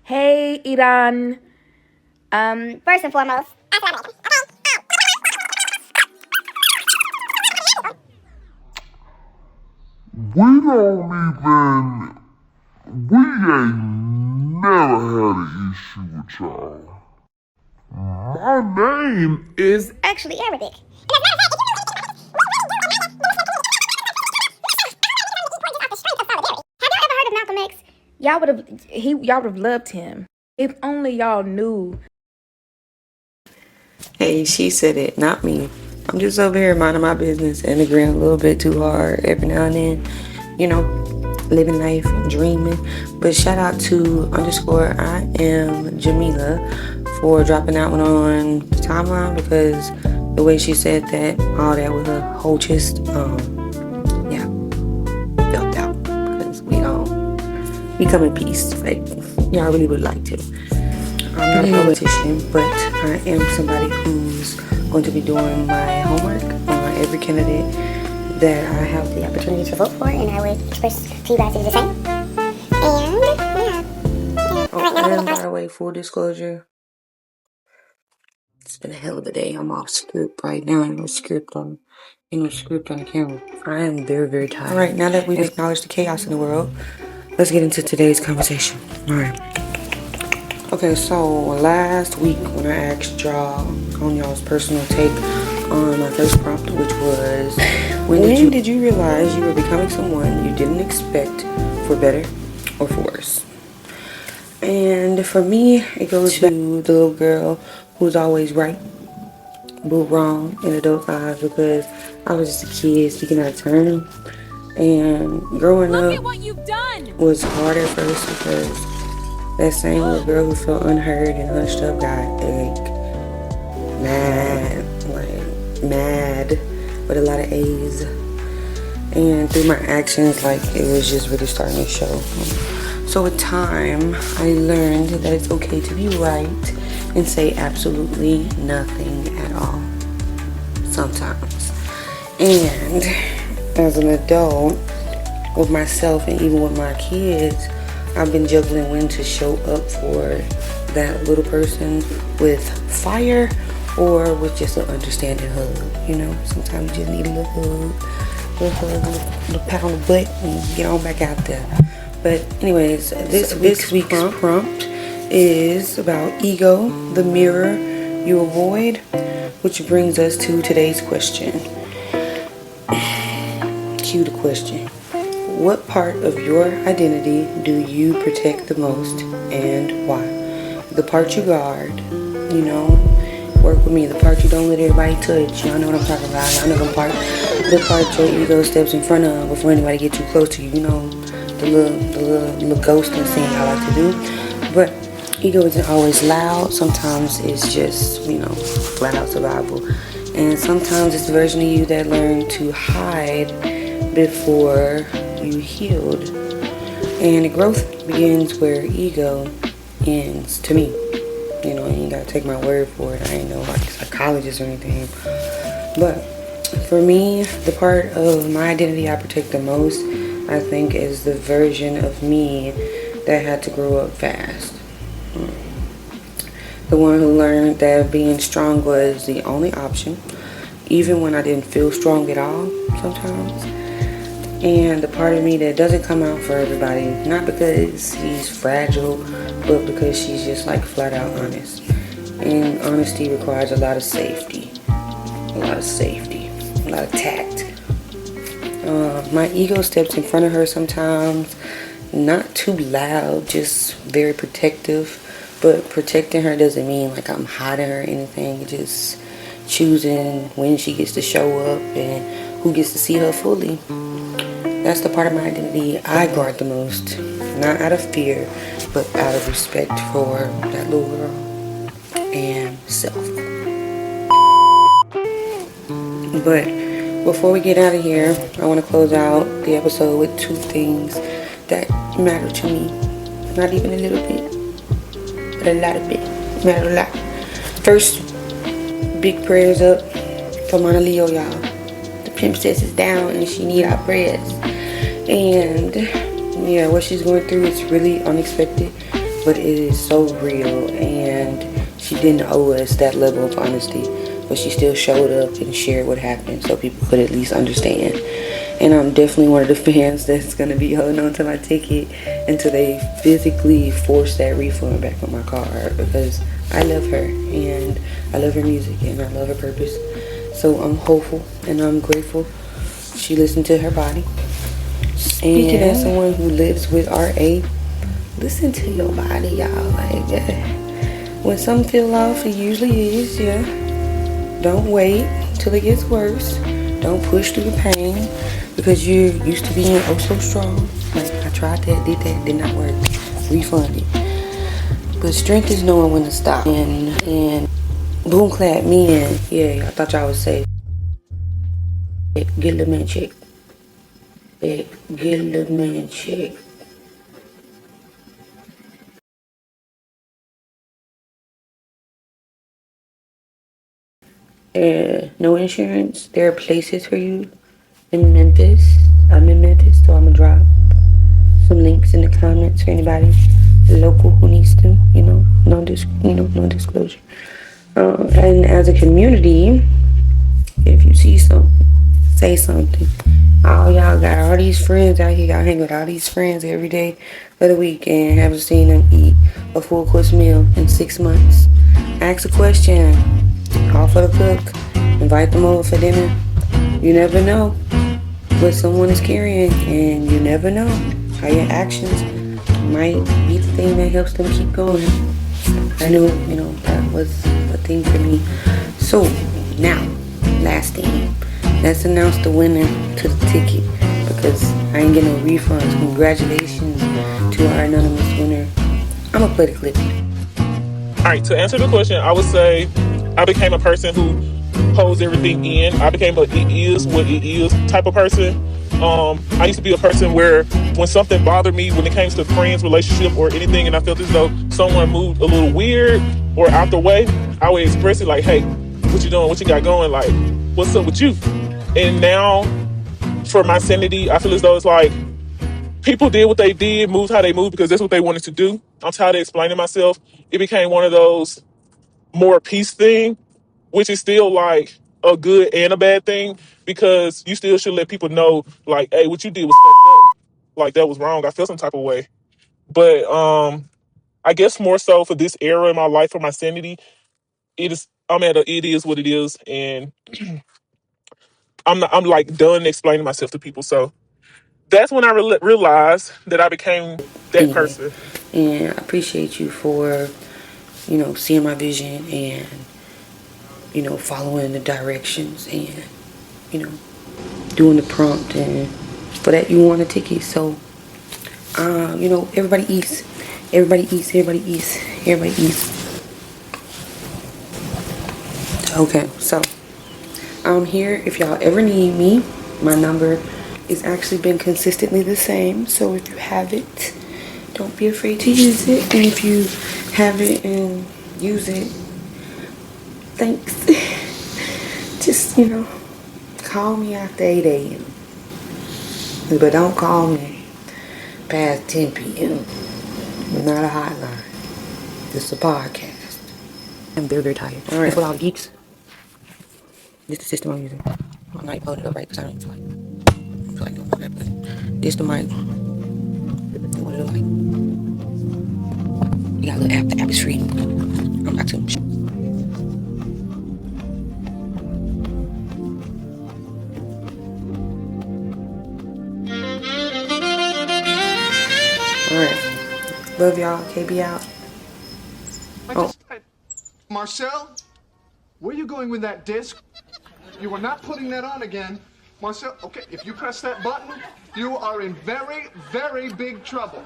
Hey, Iran. First and foremost, We ain't never had an issue with y'all. My name is actually Arabic. Have you ever heard of Malcolm X? Y'all would have loved him. If only y'all knew. Hey, she said it, not me. I'm just over here minding my business and agreeing a little bit too hard every now and then. You know, living life, dreaming. But shout out to _I am Jamila for dropping that one on the timeline, because the way she said that, all that with her whole chest, yeah, felt out, because we come in peace. Like, y'all really would like to. I'm not a politician, but I am somebody who's going to be doing my homework on every candidate that I have the opportunity to vote for, and I would express to you guys to do the same. And yeah. And by the way, full disclosure, it's been a hell of a day. I'm off script right now. Ain't no script on the camera. I am very, very tired. All right, now that we've acknowledged the chaos in the world, let's get into today's conversation. All right. Okay, so last week when I asked y'all on y'all's personal take on my first prompt, which was, when did you realize you were becoming someone you didn't expect, for better or for worse? And for me, it goes to the little girl who's always right but wrong in adult eyes, because I was just a kid speaking out of turn. And growing up was hard at first, because that same little girl who felt unheard and hushed up got mad with a lot of A's. And through my actions, it was just really starting to show. So with time, I learned that it's okay to be right and say absolutely nothing at all. Sometimes. And as an adult, with myself and even with my kids, I've been juggling when to show up for that little person with fire or with just an understanding hug. You know, sometimes you just need a little hug, a little pat on the butt and get on back out there. But anyways, this week's prompt is about ego, the mirror you avoid, which brings us to today's question. Cue the question. What part of your identity do you protect the most, and why? The part you guard, work with me. The part you don't let everybody touch. Y'all know what I'm talking about. I know the part your ego steps in front of before anybody get too close to you. You know, the little ghosting scene I like to do. But ego isn't always loud. Sometimes it's just, flat out survival. And sometimes it's the version of you that learned to hide before you healed. And the growth begins where ego ends, to me. You gotta take my word for it. I ain't no psychologist or anything. But for me, the part of my identity I protect the most, I think, is the version of me that had to grow up fast. The one who learned that being strong was the only option, even when I didn't feel strong at all sometimes. And the part of me that doesn't come out for everybody, not because he's fragile, but because she's just flat out honest. And honesty requires a lot of safety, a lot of tact. My ego steps in front of her sometimes, not too loud, just very protective. But protecting her doesn't mean I'm hiding her or anything. It's just choosing when she gets to show up and who gets to see her fully. That's the part of my identity I guard the most. Not out of fear, but out of respect for that little girl and self. But before we get out of here, I want to close out the episode with two things that matter to me. Not even a little bit, but a lot of it. Matter a lot. First, big prayers up for Monaleo, y'all. The princess is down and she need our prayers. And yeah, what she's going through is really unexpected, but it is so real, and she didn't owe us that level of honesty, but she still showed up and shared what happened so people could at least understand. And I'm definitely one of the fans that's gonna be holding on to my ticket until they physically force that refund back on my card, because I love her and I love her music and I love her purpose. So I'm hopeful and I'm grateful she listened to her body. Speaking as someone who lives with RA, listen to your body, y'all. Like, when something feel off, it usually is, yeah. Don't wait till it gets worse. Don't push through the pain because you're used to being oh so strong. Like, I tried that, did that, did not work. Refunded. But strength is knowing when to stop. And boom clap me in. Yeah, I thought y'all would say, get a little man check. Get a little man check. No insurance. There are places for you in Memphis. I'm in Memphis, so I'm gonna drop some links in the comments for anybody local who needs to, no disclosure. And as a community, if you see something, say something. All y'all got all these friends out here. Y'all hang with all these friends every day of the week and haven't seen them eat a full course meal in 6 months. Ask a question. Call for the cook. Invite them over for dinner. You never know what someone is carrying, and you never know how your actions might be the thing that helps them keep going. I knew, that was a thing for me. So now, last thing, let's announce the winner to the ticket, because I ain't getting no refunds. Congratulations to our anonymous winner. I'm gonna play the clip. Alright, to answer the question, I would say I became a person who holds everything in. I became a it is what it is type of person. I used to be a person where when something bothered me, when it came to friends, relationship, or anything, and I felt as though someone moved a little weird or out the way, I would express it like, hey, what you doing? What you got going? Like, what's up with you? And now, for my sanity, I feel as though it's like people did what they did, moved how they moved because that's what they wanted to do. I'm tired of explaining myself. It became one of those more peace thing, which is still like a good and a bad thing, because you still should let people know, like, hey, what you did was fucked up. Like, that was wrong. I feel some type of way. But I guess more so for this era in my life, for my sanity, it is what it is, and I'm like done explaining myself to people. So that's when I realized that I became that Anyway, person. and I appreciate you for, seeing my vision and, following the directions and, doing the prompt, and for that you won a ticket. So, everybody eats. Everybody eats, everybody eats, everybody eats. Okay, so I'm here if y'all ever need me. My number is actually been consistently the same, so if you have it, don't be afraid to use it. And if you have it and use it, thanks. Just, call me after 8 a.m. But don't call me past 10 p.m. Not a hotline. It's a podcast. I'm very, very tired. All right. For all the geeks, this is the system I'm using. I'm not holding it up right because I don't feel like doing all that, but this the mic. What it look like. You got a little app. The app is free. I'm about to. Alright. Love y'all. KB out. Oh. Marcel, where are you going with that disc? You are not putting that on again. Marcel, okay, if you press that button, you are in very, very big trouble.